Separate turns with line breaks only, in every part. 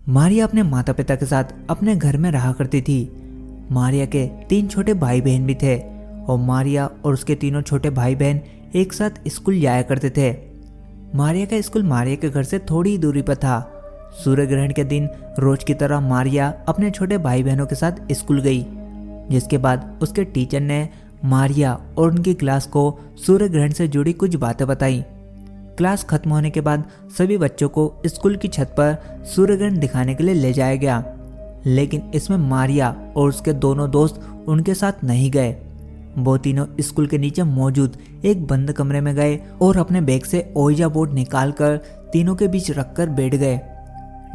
मारिया अपने माता पिता के साथ अपने घर में रहा करती थी। मारिया के 3 छोटे भाई बहन भी थे और मारिया और उसके तीनों छोटे भाई बहन एक साथ स्कूल जाया करते थे। मारिया का स्कूल मारिया के घर से थोड़ी ही दूरी पर था। सूर्य ग्रहण के दिन रोज की तरह मारिया अपने छोटे भाई बहनों के साथ स्कूल गई, जिसके बाद उसके टीचर ने मारिया और उनकी क्लास को सूर्य ग्रहण से जुड़ी कुछ बातें बताई। क्लास खत्म होने के बाद सभी बच्चों को स्कूल की छत पर सूर्य ग्रहण दिखाने के लिए ले जाया गया, लेकिन इसमें मारिया और उसके दोनों दोस्त उनके साथ नहीं गए। वो तीनों स्कूल के नीचे मौजूद एक बंद कमरे में गए और अपने बैग से ओइजा बोर्ड निकालकर तीनों के बीच रखकर बैठ गए,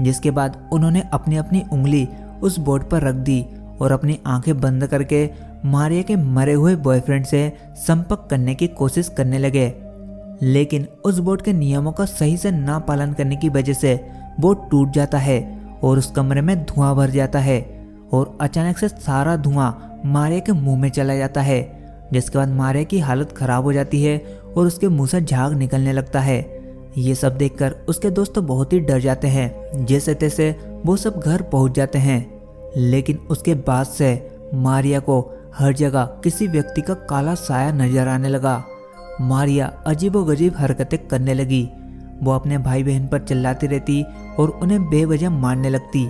जिसके बाद उन्होंने अपनी अपनी उंगली उस बोर्ड पर रख दी और अपनी आंखें बंद करके मारिया के मरे हुए बॉयफ्रेंड से संपर्क करने की कोशिश करने लगे। लेकिन उस बोर्ड के नियमों का सही से ना पालन करने की वजह से बोर्ड टूट जाता है और उस कमरे में धुआं भर जाता है और अचानक से सारा धुआं मारिया के मुंह में चला जाता है, जिसके बाद मारिया की हालत खराब हो जाती है और उसके मुंह से झाग निकलने लगता है। ये सब देखकर उसके दोस्त तो बहुत ही डर जाते हैं। जैसे तैसे वो सब घर पहुंच जाते हैं, लेकिन उसके बाद से मारिया को हर जगह किसी व्यक्ति का काला साया नजर आने लगा। मारिया अजीबोगरीब हरकतें करने लगी। वो अपने भाई बहन पर चिल्लाती रहती और उन्हें बेवजह मारने लगती।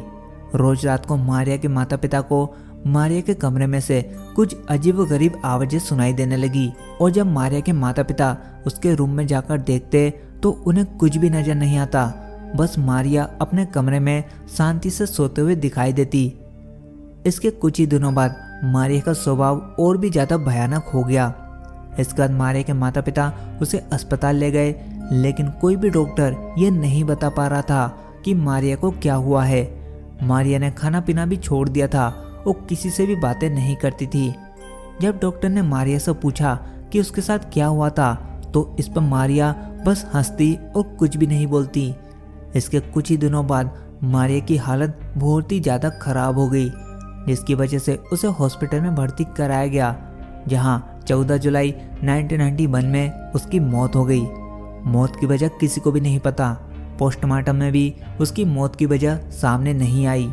रोज रात को मारिया के माता पिता को मारिया के कमरे में से कुछ अजीबोगरीब आवाजें सुनाई देने लगी और जब मारिया के माता पिता उसके रूम में जाकर देखते तो उन्हें कुछ भी नजर नहीं आता। बस मारिया अपने कमरे में शांति से सोते हुए दिखाई देती। इसके कुछ ही दिनों बाद मारिया का स्वभाव और भी ज्यादा भयानक हो गया। इसके बाद मारिया के माता पिता उसे अस्पताल ले गए, लेकिन कोई भी डॉक्टर ये नहीं बता पा रहा था कि मारिया को क्या हुआ है। मारिया ने खाना पीना भी छोड़ दिया था और किसी से भी बातें नहीं करती थी। जब डॉक्टर ने मारिया से पूछा कि उसके साथ क्या हुआ था, तो इस पर मारिया बस हंसती और कुछ भी नहीं बोलती। इसके कुछ ही दिनों बाद मारिया की हालत बहुत ही ज़्यादा खराब हो गई, जिसकी वजह से उसे हॉस्पिटल में भर्ती कराया गया, जहां 14 जुलाई 1991 में उसकी मौत हो गई। मौत की वजह किसी को भी नहीं पता। पोस्टमार्टम में भी उसकी मौत की वजह सामने नहीं आई।